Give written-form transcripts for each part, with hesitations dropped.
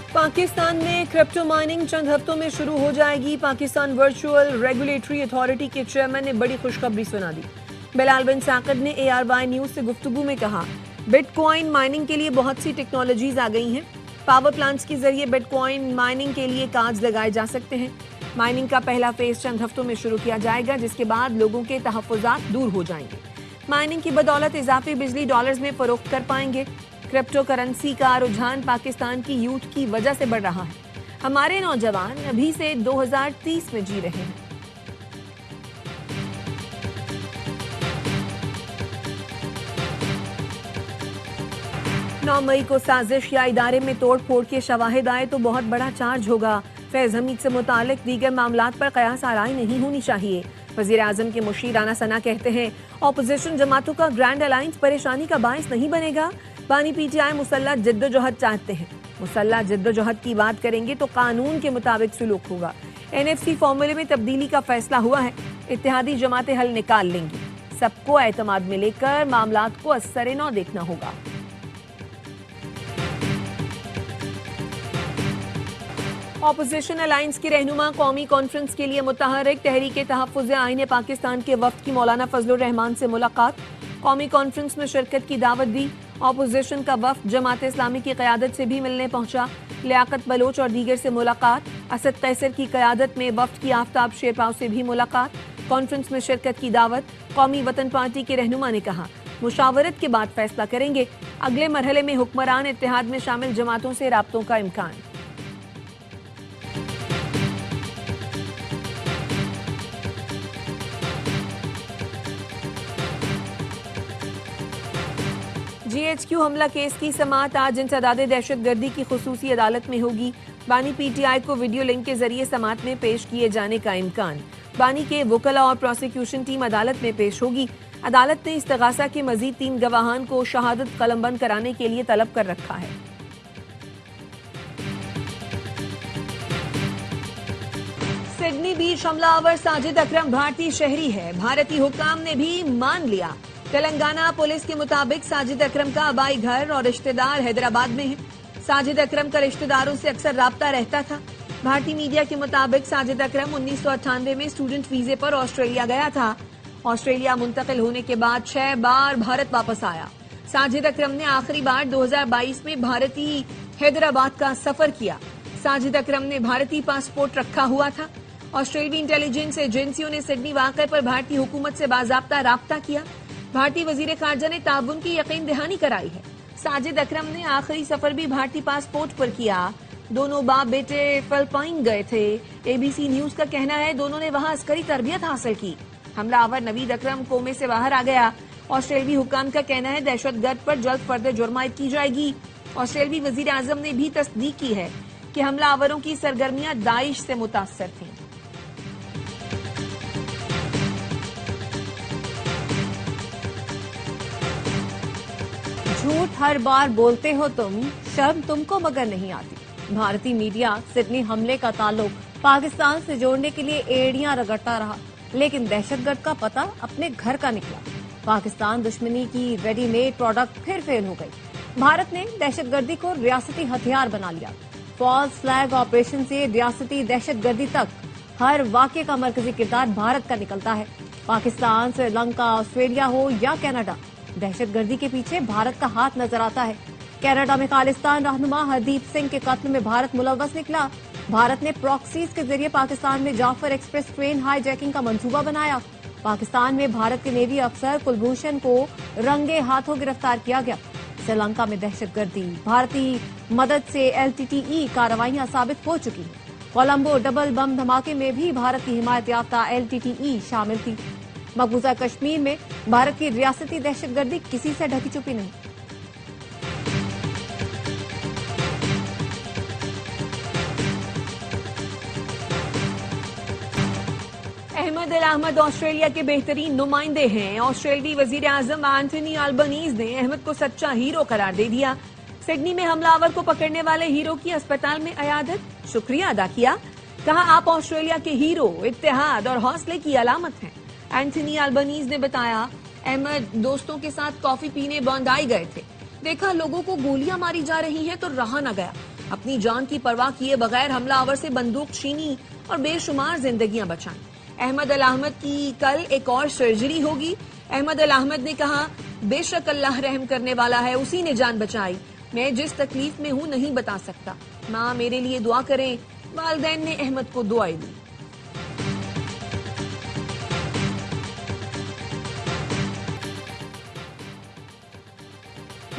पाकिस्तान में crypto mining चंद हफ्तों में शुरू हो जाएगी। पाकिस्तान वर्चुअल रेगुलेटरी अथॉरिटी के चेयरमैन ने बड़ी खुशखबरी सुना दी। बिलाल बिन साकिब ने ARY न्यूज से गुफ्तगू में कहा, बिटकॉइन माइनिंग के लिए बहुत सी टेक्नोलॉजीज आ गई हैं। पावर प्लांट्स के जरिए बिटकॉइन माइनिंग के लिए कार्ड्स लगाए जा सकते हैं। माइनिंग का पहला फेज चंद हफ्तों में शुरू किया जाएगा, जिसके बाद लोगों के तहफ्फुज़ात दूर हो जाएंगे। माइनिंग की बदौलत इजाफी बिजली डॉलर्स में फरोख्त कर पाएंगे। क्रिप्टो करेंसी का रुझान पाकिस्तान की यूथ की वजह से बढ़ रहा है। हमारे नौजवान अभी से 2030 में जी रहे हैं। नौ मई को साजिश या इदारे में तोड़ फोड़ के शवाहिद आए तो बहुत बड़ा चार्ज होगा। फैज हमीद से मुतालिक दीगर मामलात पर कयास आराई नहीं होनी चाहिए। वजीर आजम के मुशीर राना सना कहते हैं, ऑपोजिशन जमातों का ग्रैंड अलायंस परेशानी का बायस नहीं बनेगा। बानी PTI मुसल्लह जिद्दोजहद चाहते हैं। मुसल्लह जिद्दोजहद की बात करेंगे तो कानून के मुताबिक सुलूक होगा। NFC फॉर्मूले में तब्दीली का फैसला हुआ है। इत्तेहादी जमातें हल निकाल लेंगी। सबको एतमाद में लेकर मामलात को असर नौ देखना होगा। ऑपोजिशन अलायंस की रहनुमा कौमी कॉन्फ्रेंस के लिए मुतहरिक तहरीक तहफ़्फ़ुज़ आईन पाकिस्तान के वफ्द की मौलाना फजलुर रहमान से मुलाकात। कौमी कॉन्फ्रेंस में शिरकत की दावत दी। ऑपोजिशन का वफ्द जमात इस्लामी की क़यादत से भी मिलने पहुंचा। लियाकत बलोच और दीगर से मुलाकात। असद कैसर की क़यादत में वफ्द की आफ्ताब शेरपाव से भी मुलाकात। कॉन्फ्रेंस में शिरकत की दावत। कौमी वतन पार्टी के रहनुमा ने कहा, मुशावरत के बाद फैसला करेंगे। अगले मरहले में हुक्मरान इत्तेहाद में शामिल जमातों से राब्तों का इम्कान। GHQ हमला केस की समाअत आज इंसदाद दहशतगर्दी की खुसूसी अदालत में होगी। बानी PTI को वीडियो लिंक के जरिए समाअत में पेश किए जाने का इम्कान। बानी के वकला और प्रोसिक्यूशन टीम अदालत में पेश होगी। अदालत ने इस्तगासा के मजीद 3 गवाहान को शहादत कलमबंद कराने के लिए तलब कर रखा है। सिडनी बीच हमलावर साजिद अकरम भारतीय शहरी है। भारतीय हुक्काम ने भी मान लिया। तेलंगाना पुलिस के मुताबिक साजिद अकरम का आबाई घर और रिश्तेदार हैदराबाद में है। साजिद अकरम का रिश्तेदारों से अक्सर राब्ता रहता था। भारतीय मीडिया के मुताबिक साजिद अकरम 1998 में स्टूडेंट वीजे पर ऑस्ट्रेलिया गया था। ऑस्ट्रेलिया मुंतकिल होने के बाद 6 बार भारत वापस आया। साजिद अकरम ने आखिरी बार 2022 में भारतीय हैदराबाद का सफर किया। साजिद अकरम ने भारतीय पासपोर्ट रखा हुआ था। ऑस्ट्रेलियाई इंटेलिजेंस एजेंसियों ने सिडनी वाक़े पर भारतीय हुकूमत से बाज़ाब्ता राब्ता किया। भारतीय वजीर खारजा ने ताउन की यकीन दहानी कराई है। साजिद अकरम ने आखिरी सफर भी भारतीय पासपोर्ट पर किया। दोनों बाप बेटे फिलिपाइन गए थे। ABC न्यूज का कहना है, दोनों ने वहां अस्करी तरबियत हासिल की। हमलावर नवीद अकरम कोमे से बाहर आ गया। ऑस्ट्रेलियाई हुक्काम का कहना है, दहशतगर्द पर जल्द फर्द जुर्मायत की जाएगी। ऑस्ट्रेलियाई वजीर आजम ने भी तस्दीक की है कि हमलावरों की सरगर्मियां दाइश से मुतासर थीं। झूठ हर बार बोलते हो तुम, शर्म तुमको मगर नहीं आती। भारतीय मीडिया सिडनी हमले का ताल्लुक पाकिस्तान से जोड़ने के लिए एड़ियां रगड़ता रहा, लेकिन दहशतगर्द का पता अपने घर का निकला। पाकिस्तान दुश्मनी की रेडीमेड प्रोडक्ट फिर फेल हो गई। भारत ने दहशतगर्दी को रियासती हथियार बना लिया। फॉल्स फ्लैग ऑपरेशन से रियासती दहशतगर्दी तक हर वाक़े का मरकजी किरदार भारत का निकलता है। पाकिस्तान, श्रीलंका, ऑस्ट्रेलिया हो या कनाडा, दहशतगर्दी के पीछे भारत का हाथ नजर आता है। कनाडा में खालिस्तान रहनुमा हरदीप सिंह के कत्ल में भारत मुलव्वस निकला। भारत ने प्रॉक्सीज के जरिए पाकिस्तान में जाफर एक्सप्रेस ट्रेन हाईजैकिंग का मंसूबा बनाया। पाकिस्तान में भारत के नेवी अफसर कुलभूषण को रंगे हाथों गिरफ्तार किया गया। श्रीलंका में दहशतगर्दी भारतीय मदद से LTTE कार्रवाइयां साबित हो चुकी हैं। कोलंबो डबल बम धमाके में भी भारत की हिमायत याफ्ता LTTE शामिल थी। मकबूजा कश्मीर में भारत की रियासती दहशतगर्दी किसी से ढकी छुपी नहीं। अहमद अल अहमद ऑस्ट्रेलिया के बेहतरीन नुमाइंदे हैं। ऑस्ट्रेलियाई वजीर आजम एंथनी अल्बनीज ने अहमद को सच्चा हीरो करार दे दिया। सिडनी में हमलावर को पकड़ने वाले हीरो की अस्पताल में अयादत, शुक्रिया अदा किया। कहा, आप ऑस्ट्रेलिया के हीरो, इत्तेहाद और हौसले की अलामत हैं। एंथनी अल्बनीज ने बताया, अहमद दोस्तों के साथ कॉफी पीने बंदाई गए थे। देखा लोगों को गोलियां मारी जा रही हैं तो रहा न गया। अपनी जान की परवाह किए बगैर हमलावर से बंदूक छीनी और बेशुमार जिंदगियां बचाई। अहमद अल अहमद की कल एक और सर्जरी होगी। अहमद अल अहमद ने कहा, बेशक अल्लाह रहम करने वाला है, उसी ने जान बचाई। मैं जिस तकलीफ में हूं नहीं बता सकता। माँ मेरे लिए दुआ करें। वालिदैन ने अहमद को दुआएं दी।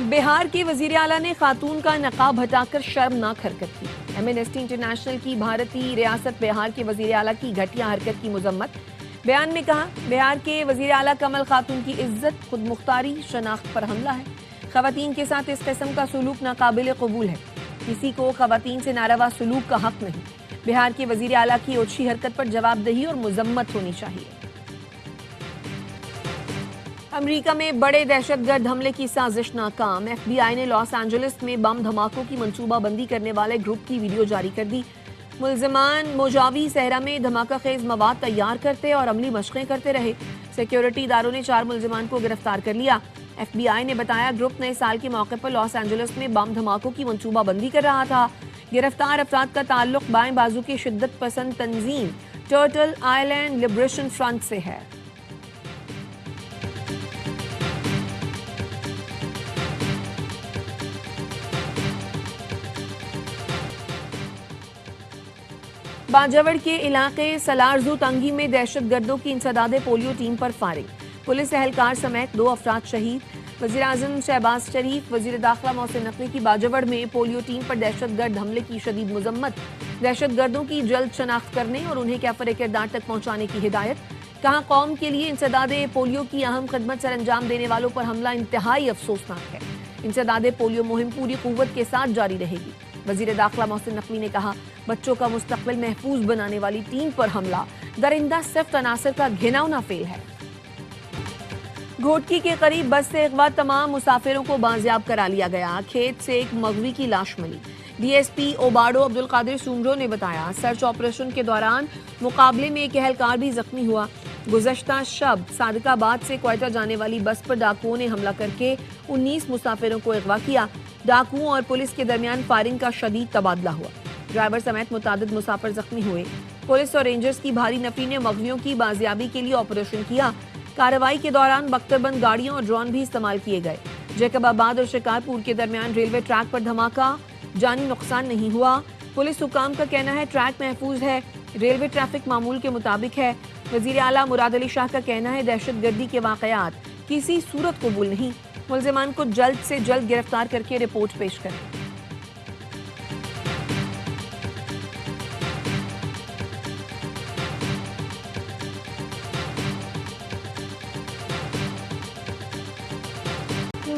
बिहार के वजीर आला ने खातून का नकाब हटाकर शर्मनाक हरकत की। एमनेस्टी इंटरनेशनल की भारतीय रियासत बिहार के वजीर आला की घटिया हरकत की मजम्मत। बयान में कहा, बिहार के वजीर आला कमल खातून की इज्जत, खुद मुख्तारी, शनाख्त पर हमला है। खवातीन के साथ इस किस्म का सुलूक नाकाबिल कबूल है। किसी को खवातीन से नारवा सुलूक का हक नहीं। बिहार के वजीर आला की ओछी हरकत पर जवाबदेही और मजम्मत होनी चाहिए। अमेरिका में बड़े दहशतगर्द हमले की साजिश नाकाम। FBI ने लॉस एंजलिस में बम धमाकों की मंसूबाबंदी करने वाले ग्रुप की वीडियो जारी कर दी। मुलजिमान मोजावी सहरा में धमाका खेज मवाद तैयार करते और अमली मशक़ें करते रहे। सिक्योरिटी इदारों ने 4 मुलजिमान को गिरफ्तार कर लिया। FBI ने बताया, ग्रुप नए साल के मौके पर लॉस एंजलिस में बम धमाकों की मंसूबाबंदी कर रहा था। गिरफ्तार अफराद का ताल्लुक बाएं बाजू की शिद्दत पसंद तंजीम टर्टल आइलैंड लिबरेशन फ्रंट से है। बाजावड़ के इलाके सलारजू तंगी में दहशतगर्दों की इंसदादे पोलियो टीम पर फायरिंग। पुलिस एहलकार समेत 2 अफराद शहीद। वजीर आजम शहबाज शरीफ, वजीर दाखिला मोहसिन नकवी की बाजावड़ में पोलियो टीम पर दहशतगर्द हमले की शदीद मजम्मत। दहशतगर्दों की जल्द शनाख्त करने और उन्हें कैफर किरदार तक पहुंचाने की हिदायत। कहा, कौम के लिए इंसदादे पोलियो की अहम खदमत सर अंजाम देने वालों पर हमला इंतहाई अफसोसनाक है। इंसदादे पोलियो मुहिम पूरी कुव्वत के साथ जारी रहेगी। वजीर दाखिला मोहसिन नकवी ने कहा, बच्चों का मुस्तकबिल महफूज बनाने वाली टीम पर हमला दरिंदा सिफ्त अनासर का घिनौना फेल है। घोटकी के करीब बस से अगवा तमाम मुसाफिरों को बाजियाब करा लिया गया। खेत से एक मगवी की लाश मिली। DSP ओबाडो अब्दुल कादिर सुमरो ने बताया, सर्च ऑपरेशन के दौरान मुकाबले में एक एहलकार भी जख्मी हुआ। गुज़श्ता शब सादिकाबाद से क्वेटा जाने वाली बस पर डाकुओं ने हमला करके 19 मुसाफिरों को अगवा किया। डाकुओं और पुलिस के दरमियान फायरिंग का शदीद तबादला हुआ। ड्राइवर समेत मुतादिद मुसाफिर जख्मी हुए। पुलिस और रेंजर्स की भारी नफरी ने मगवियों की बाजियाबी के लिए ऑपरेशन किया। कार्रवाई के दौरान बख्तरबंद गाड़ियों और ड्रोन भी इस्तेमाल किए गए। जैकबाबाद और शिकारपुर के दरमियान रेलवे ट्रैक पर धमाका, जानी नुकसान नहीं हुआ। पुलिस हुकाम का कहना है ट्रैक महफूज है, रेलवे ट्रैफिक मामूल के मुताबिक है। वजीर आला मुराद अली शाह का कहना है, दहशतगर्दी के वाकयात किसी सूरत कबूल नहीं। मुलजिमान को जल्द से जल्द गिरफ्तार करके रिपोर्ट पेश करें।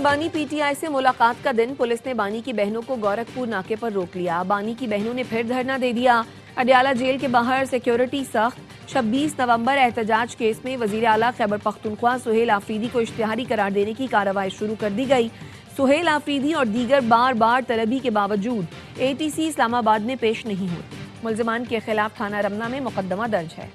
बानी PTI से मुलाकात का दिन। पुलिस ने बानी की बहनों को गोरखपुर नाके पर रोक लिया। बानी की बहनों ने फिर धरना दे दिया। अडयाला जेल के बाहर सिक्योरिटी सख्त। 26 नवंबर एहतजाज केस में वजीर आला खैबर पख्तूनख्वा सुहेल आफरीदी को इश्तिहारी करार देने की कार्रवाई शुरू कर दी गई। सुहेल आफरीदी और दीगर बार बार तलबी के बावजूद ATC इस्लामाबाद में पेश नहीं हुए। मुलजिमान के खिलाफ थाना रमना में मुकदमा दर्ज है।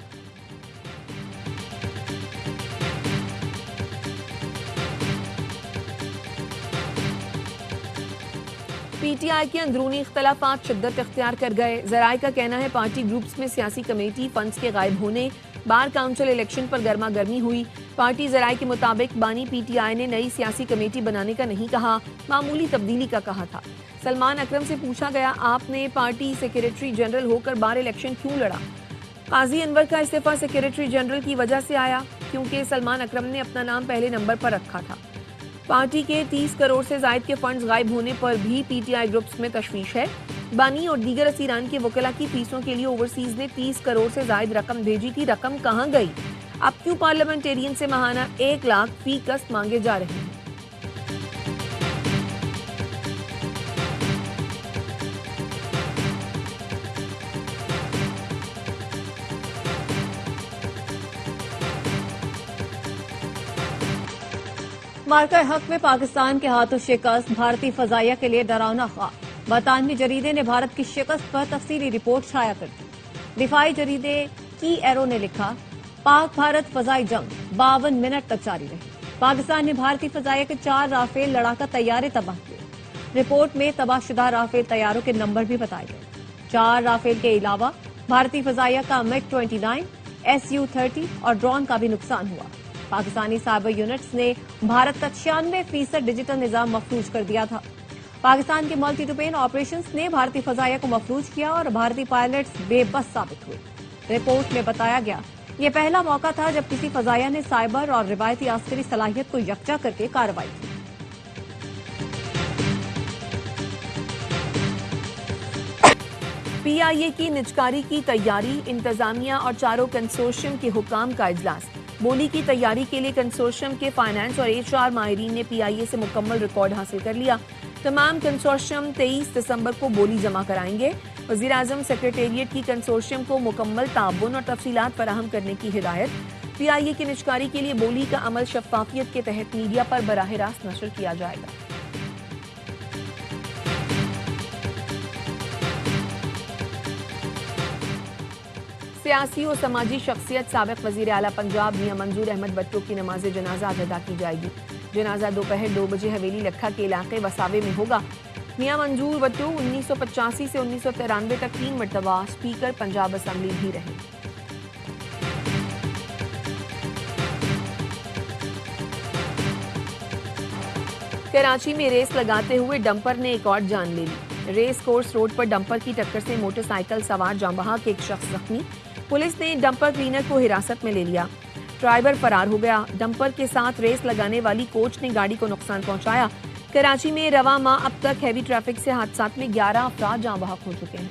PTI के अंदरूनी इख्तलाफात शिद्दत इख्तियार कर गए। जराये का कहना है, पार्टी ग्रुप्स में सियासी कमेटी फंड्स के गायब होने, बार काउंसिल इलेक्शन पर गर्मा गर्मी हुई। पार्टी जराये के मुताबिक बानी PTI ने नई सियासी कमेटी बनाने का नहीं कहा, मामूली तब्दीली का कहा था। सलमान अकरम से पूछा गया, आपने पार्टी सेक्रेटरी जनरल होकर बार इलेक्शन क्यों लड़ा? काजी अनवर का इस्तीफा सेक्रेटरी जनरल की वजह से आया, क्योंकि सलमान अकरम ने अपना नाम पहले नंबर पर रखा था। पार्टी के 30 करोड़ से जायद के फंड्स गायब होने पर भी PTI ग्रुप्स में तशवीश है। बानी और दीगर असीरान के वकला की फीसों के लिए ओवरसीज ने 30 करोड़ से जायद रकम भेजी थी। रकम कहां गई? अब क्यों पार्लियामेंटेरियन से माहाना 1 लाख फी कस्त मांगे जा रहे हैं? मार्का हक में पाकिस्तान के हाथों शिकस्त, भारतीय फजाइया के लिए डरावना ख्वाब। बरतानवी जरीदे ने भारत की शिकस्त पर तफसीली रिपोर्ट शाया कर दी। दिफाई जरीदे की एरो ने लिखा, पाक भारत फजाई जंग 52 मिनट तक जारी रही। पाकिस्तान ने भारतीय फजाइया के 4 राफेल लड़ाका तैयारे तबाह किए। रिपोर्ट में तबाहशुदा राफेल तैयारों के नंबर भी बताए गए। 4 राफेल के अलावा भारतीय फजाइया का MiG-29, Su-30 और ड्रोन का भी नुकसान हुआ। पाकिस्तानी साइबर यूनिट्स ने भारत का 96% डिजिटल निजाम मफलूज कर दिया था। पाकिस्तान के मल्टी डोमेन ऑपरेशंस ने भारतीय फजाइया को मफलूज किया और भारतीय पायलट्स बेबस साबित हुए। रिपोर्ट में बताया गया, ये पहला मौका था जब किसी फजाइया ने साइबर और रिवायती आस्करी सलाहियत को यकजा करके कार्रवाई की। PIA की निजकारी की तैयारी, इंतजामिया और चारों कंसोर्शियम के हुकाम का इजलास। बोली की तैयारी के लिए कंसोर्शियम के फाइनेंस और HR माहिरीन ने PIA से मुकम्मल रिकॉर्ड हासिल कर लिया। तमाम कंसोर्शियम 23 दिसंबर को बोली जमा कराएंगे। वजीर आजम सेक्रेटेरिएट की कंसोर्शियम को मुकम्मल ताउन और तफसीलात फराहम करने की हिदायत। PIA की निजकारी के लिए बोली का अमल शफाफियत के तहत मीडिया पर बराह रास्त नशर किया जाएगा। सियासी और समाजी शख्सियत साबिक वजीर आला पंजाब मियां मंजूर अहमद भट्टो की नमाज जनाजा अदा की जाएगी। जनाजा दोपहर 2 बजे हवेली लखा के इलाके वसावे में होगा। मियां मंजूर भट्टो 1985 से 1993 तक 3 मरतबा स्पीकर पंजाब असम्बली भी रहे। कराची में रेस लगाते हुए डंपर ने एक और जान ले ली। रेस कोर्स रोड पर डंपर की टक्कर से मोटरसाइकिल सवार जांबहा के एक शख्स जख्मी। पुलिस ने डंपर क्लीनर को हिरासत में ले लिया। ड्राइवर फरार हो गया। डंपर के साथ रेस लगाने वाली कोच ने गाड़ी को नुकसान पहुंचाया। कराची में रवा माह अब तक हैवी ट्रैफिक से हादसात में 11 अफराद जाँ बहक हो चुके हैं।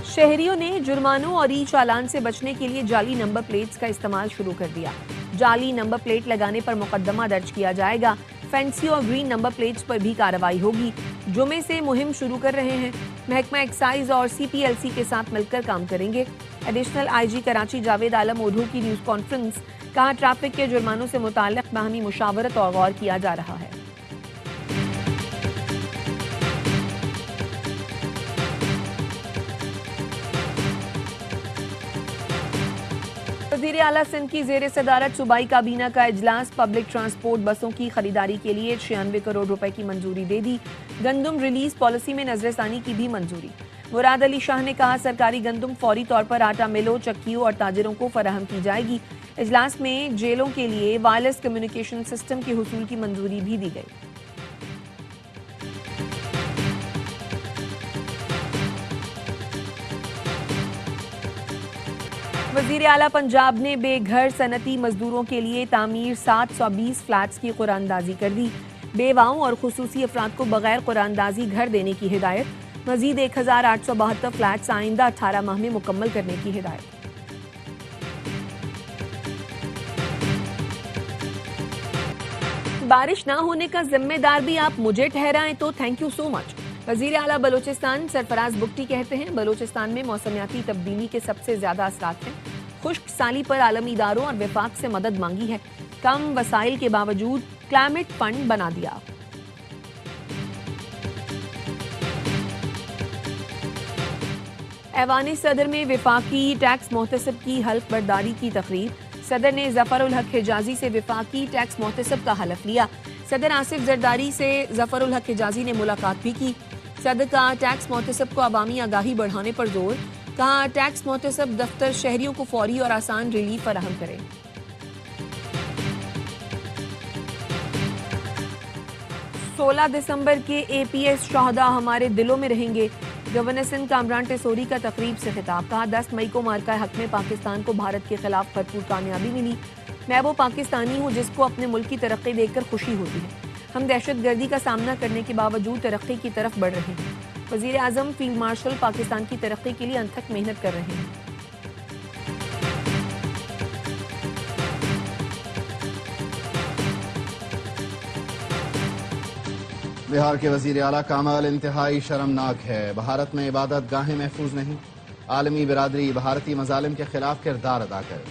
शहरियों ने जुर्मानों और ई चालान से बचने के लिए जाली नंबर प्लेट्स का इस्तेमाल शुरू कर दिया। जाली नंबर प्लेट लगाने पर मुकदमा दर्ज किया जाएगा। फैंसी और ग्रीन नंबर प्लेट्स पर भी कार्रवाई होगी। जुमे से मुहिम शुरू कर रहे हैं। महकमा एक्साइज और CPLC के साथ मिलकर काम करेंगे। एडिशनल IG कराची जावेद आलम ओढ़ू की न्यूज कॉन्फ्रेंस। कहा, ट्रैफिक के जुर्मानों से मुताल्लिक बाहमी मुशावरत और गौर किया जा रहा है। वज़ीर आला सिंध की ज़ेर सदारत सूबाई काबीना का इजलास। पब्लिक ट्रांसपोर्ट बसों की खरीदारी के लिए 96 करोड़ रुपए की मंजूरी दे दी। गंदुम रिलीज पॉलिसी में नजरसानी की भी मंजूरी। मुराद अली शाह ने कहा, सरकारी गंदुम फौरी तौर पर आटा मिलों, चक्कियों और ताजिरों को फराहम की जाएगी। इजलास में जेलों के लिए वायरलेस कम्युनिकेशन सिस्टम के हुसूल की मंजूरी भी दी गई। वज़ीर आला पंजाब ने बेघर सनती मजदूरों के लिए तामीर 720 फ्लैट्स की कुरानदाजी कर दी। बेवाओं और खुसूसी अफराद को बगैर कुरानदाजी घर देने की हिदायत। मजीद 1872 फ्लैट्स आइंदा 18 माह में मुकम्मल करने की हिदायत। बारिश ना होने का जिम्मेदार भी आप मुझे ठहराएं तो थैंक यू सो मच। वज़ीर आला बलोचिस्तान सरफराज बुगटी कहते हैं, बलोचिस्तान में मौसमियाती तब्दीली के सबसे ज्यादा असरात हैं। खुश्क साली पर आलमी इदारों और विफाक से मदद मांगी है। कम वसाइल के बावजूद क्लाइमेट फंड बना दिया। ऐवान सदर में विफाकी टैक्स मोहतसब की हल्फ बर्दारी की तकरीब। सदर ने जफर उल हक हिजाजी से विफाकी टैक्स मोहतसब का हलफ लिया। सदर आसिफ जरदारी से जफर उल हक हिजाजी ने मुलाकात भी की। सदर का टैक्स मोहतसब को अवामी आगाही बढ़ाने पर जोर। कहा, टैक्स मोहतसब दफ्तर शहरियों को फौरी और आसान रिलीफ फराहम करे। 16 दिसंबर के APS शहादा हमारे दिलों में रहेंगे। गवर्नर सिंध कामरान टेसोरी का तकरीब से खिताब। कहा, 10 मई को मार्का हक में पाकिस्तान को भारत के खिलाफ भरपूर कामयाबी मिली। मैं वो पाकिस्तानी हूँ जिसको अपने मुल्क की तरक्की देखकर खुशी होती है। हम दहशतगर्दी का सामना करने के बावजूद तरक्की की तरफ बढ़ रहे हैं। वज़ीर आज़म फील्ड मार्शल पाकिस्तान की तरक्की के लिए अनथक मेहनत कर रहे हैं। बिहार के वज़ीर आला का अमल इंतहाई शर्मनाक है। भारत में इबादत गाहें महफूज नहीं। आलमी बिरादरी भारतीय मजालिम के खिलाफ किरदार अदा करे।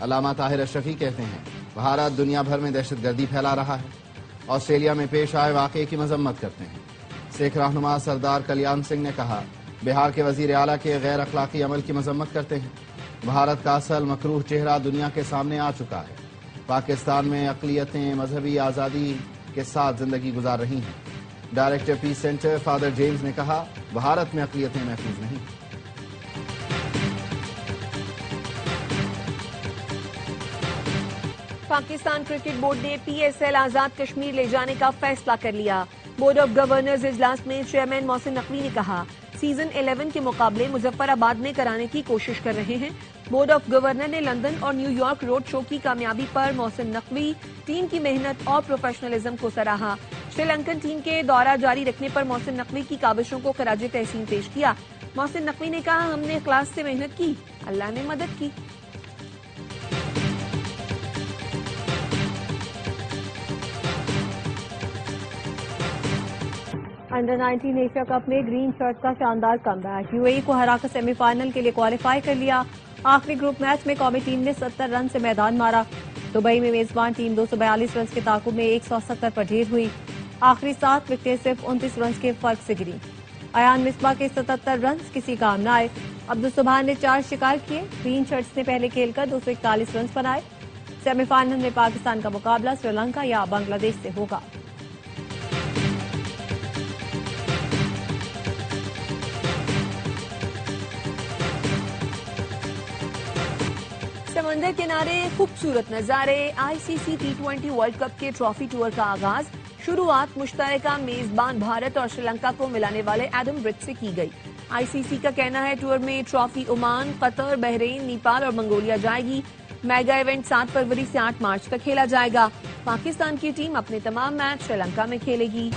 अल्लामा ताहिर अशरफी कहते हैं, भारत दुनिया भर में दहशतगर्दी फैला रहा है। ऑस्ट्रेलिया में पेश आए वाक़े की मजम्मत करते हैं। सिख रहनुमा सरदार कल्याण सिंह ने कहा, बिहार के वज़ीर आला के गैर अखलाकी अमल की मजम्मत करते हैं। भारत का असल मकरूह चेहरा दुनिया के सामने आ चुका है। पाकिस्तान में अक़लियतें मजहबी आज़ादी के साथ जिंदगी गुजार रही हैं। Director peace centre father James ने कहा, भारत में अक़लियतें महफूज नहीं। पाकिस्तान क्रिकेट बोर्ड ने PSL आजाद कश्मीर ले जाने का फैसला कर लिया। बोर्ड ऑफ गवर्नर्स इजलास में चेयरमैन मोहसिन नकवी ने कहा, सीजन 11 के मुकाबले मुजफ्फराबाद में कराने की कोशिश कर रहे हैं। बोर्ड ऑफ गवर्नर ने लंदन और न्यूयॉर्क रोड शो की कामयाबी पर मोहसिन नकवी टीम की मेहनत और प्रोफेशनलिज्म को सराहा। श्रीलंकन टीम के दौरा जारी रखने पर मोहसिन नकवी की काविशों को खराज तहसीन पेश किया। मोहसिन नकवी ने कहा, हमने इखलास से मेहनत की, अल्लाह ने मदद की। अंडर 19 एशिया कप में ग्रीन शर्ट का शानदार कमबैक, यूएई को हराकर सेमीफाइनल के लिए क्वालिफाई कर लिया। आखिरी ग्रुप मैच में कौमी टीम ने 70 रन से मैदान मारा। दुबई में मेजबान टीम 242 रन के ताकुब में 170 पर ढेर हुई। आखिरी 7 विकेटें सिर्फ 29 रन के फर्क से गिरी। अयान मिसबा के 77 रन किसी काम न आए। अब्दुल सुभान ने 4 शिकार किए। ग्रीन शर्ट्स ने पहले खेलकर 241 रन बनाए। सेमीफाइनल में पाकिस्तान का मुकाबला श्रीलंका या बांग्लादेश से होगा। समंदर किनारे खूबसूरत नजारे। ICC T20 वर्ल्ड कप के ट्रॉफी टूर का आगाज। शुरुआत मुश्तरका मेजबान भारत और श्रीलंका को मिलाने वाले एडम ब्रिज से की गई। ICC का कहना है, टूर में trophy Oman, Qatar, Bahrain, Nepal और मंगोलिया जाएगी। मेगा इवेंट 7 फरवरी से 8 मार्च तक खेला जाएगा। पाकिस्तान की टीम अपने तमाम मैच श्रीलंका में खेलेगी।